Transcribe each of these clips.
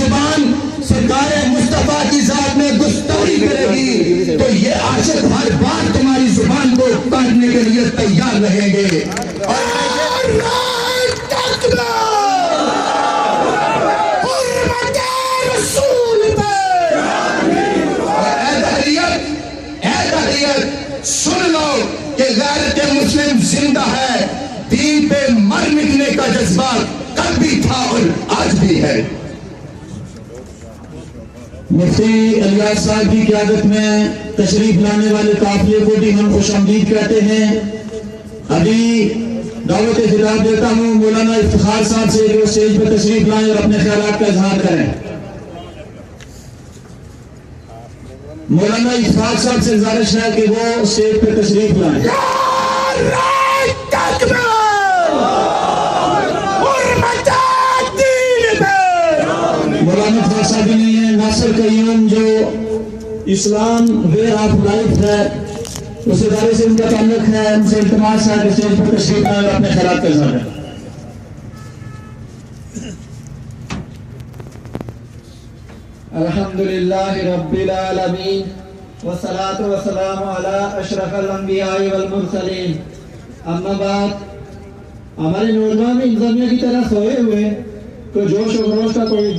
زبان سرکار مصطفیٰ کی ذات میں گستاخی کرے گی تو یہ عاشق ہر بار تمہاری زبان کو کاٹنے کے لیے تیار رہیں گے. سن لو کہ غیرت مسلم زندہ ہے. دین پہ مر مٹنے کا جذبہ کل بھی تھا اور آج بھی ہے. مفتی الیاس صاحب کی قیادت میں تشریف لانے والے قافلے کو بھی ہم خوش آمدید کہتے ہیں. ابھی دعوت خطاب دیتا ہوں مولانا افتخار صاحب سے جو اسٹیج پہ تشریف لائیں اور اپنے خیالات کا اظہار کریں. مولانا افتخار صاحب سے گزارش ہے کہ وہ اسٹیج پہ تشریف لائیں. مولانا افتخار صاحب بھی نہیں ہے. ناصر قیوم جو اسلام وے آف لائف ہے اس ادارے سے ان کا تعلق ہے, ان سے التماس ہے کہ اسٹیج پر تشریف لائیں اور اپنے خیالات کا اظہار کریں. الحمدللہ رب العالمین والصلاة والسلام علی اشرف الانبیاء والمرسلین. اما بعد, ہمارے نوجوان انتظامیہ کی طرح سوئے ہوئے کوئی جوش و خروش کا کوئی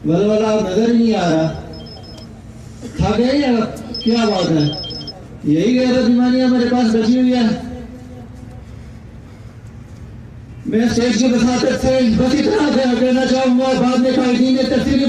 ولولہ نظر ہی نہیں آ رہا. تھا گئے یا کیا بات ہے؟ یہی غیرت ایمانی میرے پاس بچی ہوئی ہے. میں اسٹیج کی وساطت سے بس اتنا کہنا چاہوں گا, بعد میں قائدین تفصیلی